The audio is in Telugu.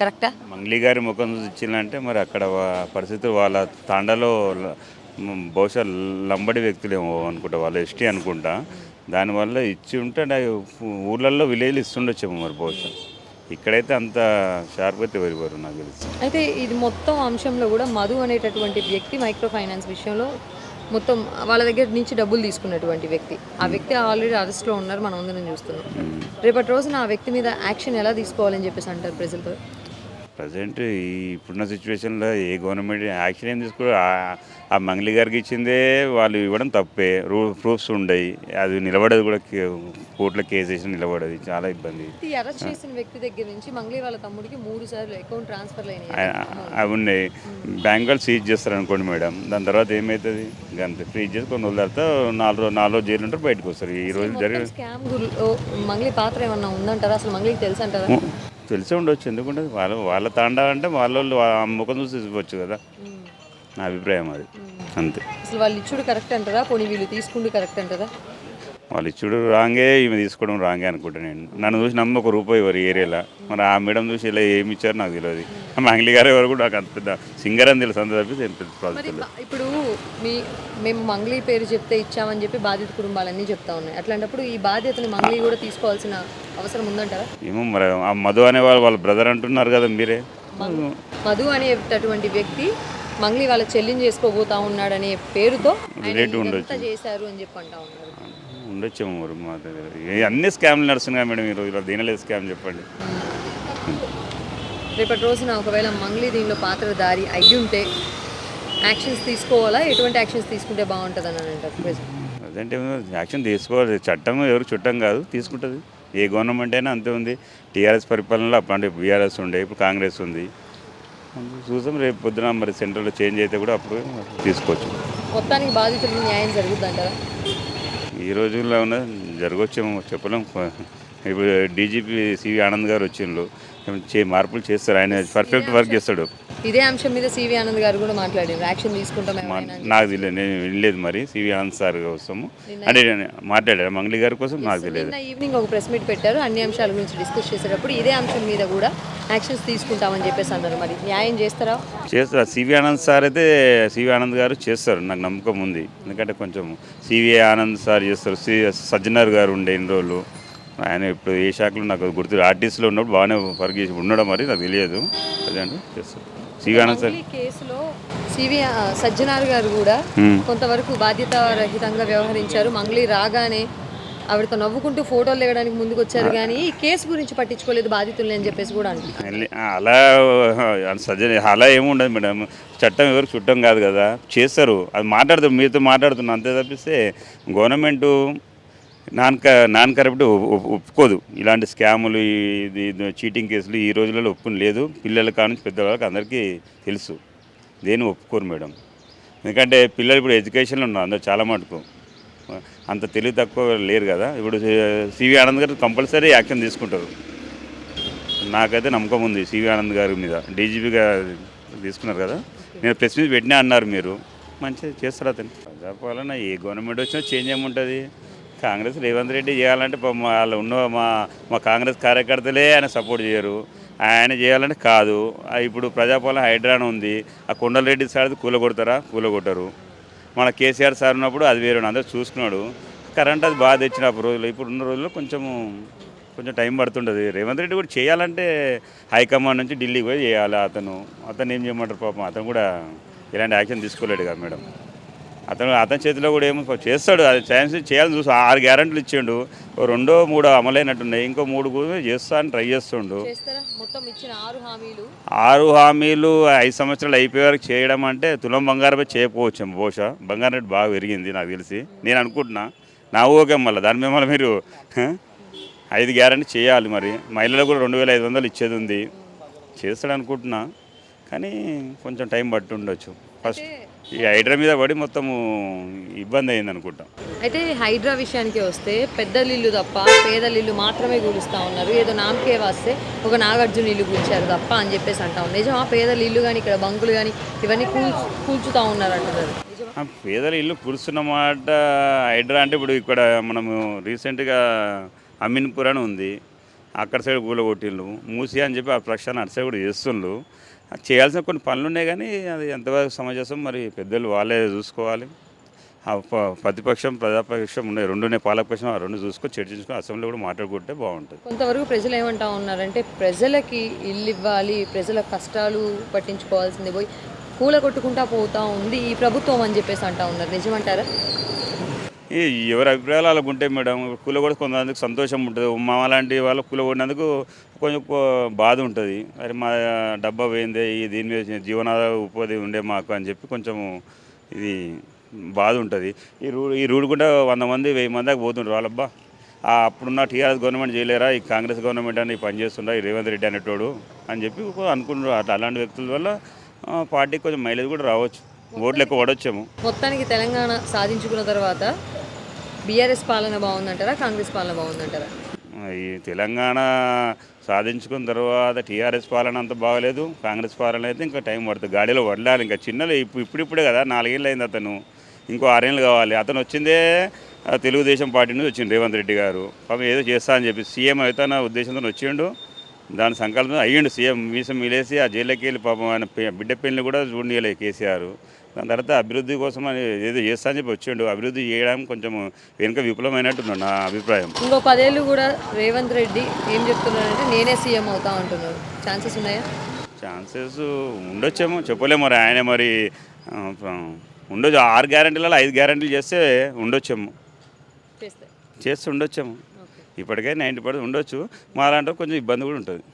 కరెక్టా? మంగ్లీ గారి ముఖం చూసి ఇచ్చిందంటే మరి అక్కడ పరిస్థితులు వాళ్ళ తాండాలో బహుశా లంబడి వ్యక్తులేమో అనుకుంటా, వాళ్ళు ఎస్టీ అనుకుంటా. దానివల్ల ఇచ్చి ఉంటే ఊర్లలో విలేజ్లు ఇస్తుండొచ్చేమో మరి బహుశా. ఇక్కడైతే అంత షార్ప్ అయితే ఎవరు నాకు తెలుసు. అయితే ఇది మొత్తం అంశంలో గూడా మధు అనేటటువంటి వ్యక్తి మైక్రో ఫైనాన్స్ విషయంలో మొత్తం వాళ్ళ దగ్గర నుంచి డబ్బులు తీసుకున్నటువంటి వ్యక్తి. ఆ వ్యక్తి ఆల్రెడీ అరెస్ట్‌లో ఉన్నారు. మనం అందరం చూస్తున్నాం. రేపటి రోజున ఆ వ్యక్తి మీద యాక్షన్ ఎలా తీసుకోవాలని చెప్పేసి అంటారు ప్రజలతో? ప్రజెంట్ ఇప్పుడున్న సిచ్యువేషన్లో ఏ గవర్నమెంట్ యాక్షన్ ఏం తీసుకోరు. ఆ మంగ్లీ గారికి ఇచ్చిందే వాళ్ళు ఇవ్వడం తప్పే. ప్రూఫ్స్ ఉండయి, అది నిలబడదు కూడా. కోర్టులో కేసు వేసి నిలబడదు, చాలా ఇబ్బంది. ఈ అరెస్ట్ చేసిన వ్యక్తి దగ్గర నుంచి మంగ్లీ వాళ్ళ తమ్ముడికి 3 సార్లు అకౌంట్ ట్రాన్స్‌ఫర్‌లు అయినాయి. అవి ఉన్నాయి. బ్యాంక్ వాళ్ళు సీజ్ చేస్తారు అనుకోండి మేడం, దాని తర్వాత ఏమవుతుంది? అంతే, ఫ్రీజ్ చేసి కొన్ని రోజుల తర్వాత 4 రోజులు జైలు ఉంటారు, బయటకు వస్తారు. ఈ రోజు జరిగిన స్కామ్ గురిలో మంగ్లీ పాత్ర ఏమన్నా ఉందంటారా? అసలు మంగ్లీకి తెలుసంటారా? తెలిసే ఉండొచ్చు, ఎందుకుంటే వాళ్ళ తాండా అంటే వాళ్ళ ముఖం చూసి ఇవ్వచ్చు కదా. నా అభిప్రాయం అది, అంతే. అసలు వాళ్ళు ఇచ్చుడు కరెక్ట్ అంటారా? పోనీ వీళ్ళు తీసుకుంటూ కరెక్ట్ అంటారా? వాళ్ళు ఇచ్చుడు రాంగే, ఈమె తీసుకోవడం రాంగే అనుకుంటా నేను. నన్ను చూసి నమ్మ ₹1 ఎవరు ఏరియాలో, మరి ఆ మేడం చూసి ఇలా ఏమి ఇచ్చారు నాకు తెలియదు. మంగ్లీ గారు ఎవరు కూడా నాకు అంత పెద్ద సింగర్ అని తెలుసు, అంత తప్పితే ఏం పెద్ద ప్రాజెక్ట్. ఇప్పుడు మేము మంగ్లీ పేరు చెప్తే ఇచ్చామని చెప్పి బాధిత కుటుంబాలన్నీ చెప్తా ఉన్నాయి. అట్లాంటప్పుడు ఈ బాధ్యతని మంగ్లీ కూడా తీసుకోవాల్సిన అవసరం ఉందంటారా? ఏమో మరి, ఆ మధు అనే వాళ్ళ బ్రదర్ అంటున్నారు కదా మీరే. మధు అనేటటువంటి వ్యక్తి మంగ్లీ వాళ్ళ చెల్లిని చేసుకోబోతా ఉన్నాడనే పేరుతో చేశారు అని చెప్పి అంటా ఉన్నారు. ఉండొచ్చేమో మరి, మా దగ్గర అన్ని స్కామ్లు నడుస్తున్నాయి మేడం. ఈరోజు దీనిలో స్కామ్ చెప్పండి. రేపటి రోజున ఒకవేళ మంగ్లీ దీనిలో పాత్రధారి అయ్యుంటే యాక్షన్స్ తీసుకోవాలా? ఎటువంటి యాక్షన్స్ తీసుకుంటే బాగుంటుంది అని అంటారు? అదంటే యాక్షన్ తీసుకోవాలి. చట్టం ఎవరు చుట్టం కాదు, తీసుకుంటుంది. ఏ గవర్నమెంట్ అయినా అంతే ఉంది. టీఆర్ఎస్ పరిపాలనలో అప్పుడు బీఆర్ఎస్ ఉండే, ఇప్పుడు కాంగ్రెస్ ఉంది. చూసాం, రేపు పొద్దున మరి సెంట్రల్లో చేంజ్ అయితే కూడా అప్పుడు తీసుకోవచ్చు. మొత్తానికి బాధితులకు న్యాయం జరుగుతుందంటారా? ఈ రోజుల్లో ఉన్న జరగవచ్చేమో, చెప్పలేం. ఇప్పుడు డీజీపీ సివి ఆనంద్ గారు వచ్చిండ్రు, మార్పులు చేస్తారు. ఆయన పర్ఫెక్ట్ వర్క్ చేస్తాడు. ఇదే అంశం మీద సివి ఆనంద్ గారు కూడా మాట్లాడారు, యాక్షన్ తీసుకుంటాం. నాకు తెలియదు, నేను వినలేదు మరి. సివి ఆనంద్ సార్ కోసము అంటే మాట్లాడారు, మంగ్లీ గారి కోసం నాకు తెలియదు. ఈవినింగ్ ఒక ప్రెస్ మీట్ పెట్టారు, అన్ని అంశాల గురించి డిస్కస్ చేసేటప్పుడు ఇదే అంశం మీద కూడా యాక్షన్స్ తీసుకుంటామని చెప్పేసి అన్నారు. మరి న్యాయం చేస్తారా? చేస్తారు. సివి ఆనంద్ సార్ అయితే, సివి ఆనంద్ గారు చేస్తారు, నాకు నమ్మకం ఉంది. ఎందుకంటే కొంచెం సివి ఆనంద్ సార్ చేస్తారు. సజ్జనర్ గారు ఉండే ఇన్ని రోజులు, ఆయన ఇప్పుడు ఏ శాఖలో నాకు గుర్తు, ఆర్టీసీలో ఉన్నప్పుడు బాగానే వర్క్ చేసి ఉండడం, మరి నాకు తెలియదు. ప్రజెంట్ చేస్తారు సివి ఆనంద్ సార్. కేసులో సివి సజ్జనార్ గారు కూడా కొంతవరకు బాధ్యత రహితంగా వ్యవహరించారు. మంగ్లీ రాగానే ఆవిడతో నవ్వుకుంటూ ఫోటోలు దిగడానికి ముందుకు వచ్చారు, కానీ ఈ కేసు గురించి పట్టించుకోలేదు బాధితుల్ని అని చెప్పేసి కూడా అంటారు. అలా ఏముండదు మేడం. చట్టం ఎవరికి చుట్టం కాదు కదా, చేస్తారు. అది మాట్లాడుతారు, మీతో మాట్లాడుతున్నా అంతే తప్పిస్తే గవర్నమెంట్ నాన్ కరప్ట్ ఒప్పుకోదు. ఇలాంటి స్కాములు, చీటింగ్ కేసులు ఈ రోజులలో ఒప్పుకుని లేదు. పిల్లల కానుంచి పెద్దవాళ్ళకి అందరికీ తెలుసు, దేని ఒప్పుకోరు మేడం. ఎందుకంటే పిల్లలు ఇప్పుడు ఎడ్యుకేషన్లో ఉన్నారు అందరు, చాలా మటుకు అంత తెలివి తక్కువ లేరు కదా. ఇప్పుడు సివి ఆనంద్ గారు కంపల్సరీ యాక్షన్ తీసుకుంటారు. నాకైతే నమ్మకం ఉంది సివి ఆనంద్ గారి మీద. డీజీపీగా తీసుకున్నారు కదా, నేను ప్రెస్ మీట్ పెట్టినా అన్నారు మీరు, మంచిగా చేస్తారు అతను. ప్రజాపాలన ఏ గవర్నమెంట్ వచ్చినా చేంజ్ ఏముంటుంది. కాంగ్రెస్ రేవంత్ రెడ్డి చేయాలంటే వాళ్ళు ఉన్న మా కాంగ్రెస్ కార్యకర్తలే ఆయన సపోర్ట్ చేయరు. ఆయన చేయాలంటే కాదు. ఇప్పుడు ప్రజాపాలన హైడ్రాన్ ఉంది, ఆ కొండలరెడ్డి సార్ కూలగొట్టరు. మన కేసీఆర్ సార్ ఉన్నప్పుడు అది వేరే, అందరూ చూసుకున్నాడు. కరెంట్ అది బాగా తెచ్చినప్పుడు రోజులు, ఇప్పుడు ఉన్న రోజుల్లో కొంచెం టైం పడుతుంటుంది. రేవంత్ రెడ్డి కూడా చేయాలంటే హైకమాండ్ నుంచి ఢిల్లీకి పోయి చేయాలి. అతను ఏం చేయమంటారు పాపం, అతను కూడా ఇలాంటి యాక్షన్ తీసుకోలేడు కదా మేడం. అతని చేతిలో కూడా ఏమో చేస్తాడు, అది ఛాన్స్ చేయాలని చూసి 6 గ్యారెంటీలు ఇచ్చిండు, 2-3 అమలైనట్టున్నాయి, ఇంకో 3 కూడా చేస్తా అని ట్రై చేస్తుండు. 6 హామీలు 5 సంవత్సరాలు అయిపోయే వరకు చేయడం అంటే తులం బంగారమే చేయకపోవచ్చు బహుశా. బంగారం రేటు బాగా పెరిగింది నాకు తెలిసి, నేను అనుకుంటున్నా. నా ఓకే, మళ్ళీ దాని మీద మీరు 5 గ్యారెంటీ చేయాలి. మరి మహిళలకు కూడా 2500 ఇచ్చేది ఉంది, చేస్తాడు అనుకుంటున్నా. కానీ కొంచెం టైం పట్టి ఉండొచ్చు. ఫస్ట్ ఈ హైడ్రా మీద పడి మొత్తము ఇబ్బంది అయింది అనుకుంటా. అయితే హైడ్రా విషయానికి వస్తే పెద్దలిల్లు తప్ప పేదలిల్లు మాత్రమే కూలుస్తూ ఉన్నారు. ఏదో నామకే వస్తే ఒక నాగార్జున ఇల్లు కూల్చారు తప్ప అని చెప్పేసి అంటా ఉన్నారు. నిజమా? పేదల ఇల్లు కానీ ఇక్కడ బంకులు కానీ ఇవన్నీ కూల్చుతూ ఉన్నారు అంటున్నారు. పేదల ఇల్లు కూల్చున్నమాట. హైడ్రా అంటే ఇప్పుడు ఇక్కడ మనము రీసెంట్గా అమీన్పూర్ అని ఉంది, అక్కడ సైడ్ కూలగొట్టిండ్రు. మూసి అని చెప్పి ఆ ప్రక్షాళన అటు సైడ్ కూడా చేస్తుండ్రు. అది చేయాల్సిన కొన్ని పనులు ఉన్నాయి కానీ అది ఎంతవరకు సమంజసం మరి పెద్దలు వాళ్ళే చూసుకోవాలి. ప్రతిపక్షం ప్రజాపక్షం ఉన్నాయి, రెండు ఉన్నాయి, పాలకపక్షం ఆ రెండు చూసుకొని చర్చించుకొని అసెంబ్లీలో కూడా మాట్లాడుకుంటే బాగుంటుంది. కొంతవరకు ప్రజలు ఏమంటా ఉన్నారంటే ప్రజలకి ఇల్లు ఇవ్వాలి, ప్రజల కష్టాలు పట్టించుకోవాల్సింది పోయి కూలగొట్టుకుంటా పోతా ఉంది ఈ ప్రభుత్వం అని చెప్పేసి అంటా ఉన్నారు. నిజమంటారా? ఈ ఎవరి అభిప్రాయాలు వాళ్ళకు ఉంటాయి మేడం. కూల కూడా కొంతమందికి సంతోషం ఉంటుంది. మా లాంటి వాళ్ళు కూల కొడినందుకు కొంచెం బాధ ఉంటుంది. అరే మా డబ్బా పోయిందే, ఈ దీని మీద జీవనాధార ఉపాధి ఉండే మాకు అని చెప్పి కొంచెం ఇది బాధ ఉంటుంది. ఈ రూడ్ కూడా 100 మంది 1000 మంది దాకా పోతుండ్రు. వాళ్ళబ్బా అప్పుడున్న టీఆర్ఎస్ గవర్నమెంట్ చేయలేరా, ఈ కాంగ్రెస్ గవర్నమెంట్ అని పనిచేస్తుండ్రా ఈ రేవంత్ రెడ్డి అనేటోడు అని చెప్పి అనుకుంటున్నారు. అలాంటి వ్యక్తుల వల్ల పార్టీకి కొంచెం మైలేజ్ కూడా రావచ్చు, ఓట్లు ఎక్కువ పడవచ్చేమో. మొత్తానికి తెలంగాణ సాధించుకున్న తర్వాత బీఆర్ఎస్ పాలన బాగుందంటారా, కాంగ్రెస్ పాలన బాగుందంటారా? ఈ తెలంగాణ సాధించుకున్న తర్వాత టీఆర్ఎస్ పాలన అంత బాగలేదు, కాంగ్రెస్ పాలన అయితే ఇంకా టైం పడుతుంది. గాడిలో వదలాలి. ఇంకా చిన్నలు ఇప్పుడిప్పుడే కదా, 4 ఏళ్ళు అయింది అతను, ఇంకో 6 ఏళ్ళు కావాలి. అతను వచ్చిందే తెలుగుదేశం పార్టీ నుంచి వచ్చిండు రేవంత్ రెడ్డి గారు. పాపం ఏదో చేస్తా అని చెప్పి సీఎం అవుతాన ఉద్దేశంతో వచ్చిండు. దాని సంకల్పం అయ్యిండు సీఎం. మీసం మిలేసి ఆ జైల్లోకి వెళ్ళి పాపం ఆయన బిడ్డ పెళ్ళి కూడా చూడనీయలే కేసీఆర్. దాని తర్వాత అభివృద్ధి కోసం అని ఏదో చేస్తా అని చెప్పి వచ్చిండు. అభివృద్ధి చేయడానికి కొంచెం వెనుక విఫలమైనట్టున్నాడు నా అభిప్రాయం. ఇంకో 10 ఏళ్ళు కూడా రేవంత్ రెడ్డి ఏం చెప్తున్నారంటే నేనే సీఎం అవుతా అంటున్నారు. ఛాన్సెస్ ఉన్నాయా? ఛాన్సెస్ ఉండొచ్చేమో, చెప్పలేము. మరి ఆయన మరి ఉండొచ్చు. 6 గ్యారెంటీలలో 5 గ్యారెంటీలు చేస్తే ఉండొచ్చేమో, చేస్తే ఉండొచ్చేమో. ఇప్పటికే 90% ఉండొచ్చు. మా లాంటి కొంచెం ఇబ్బంది కూడా ఉంటుంది.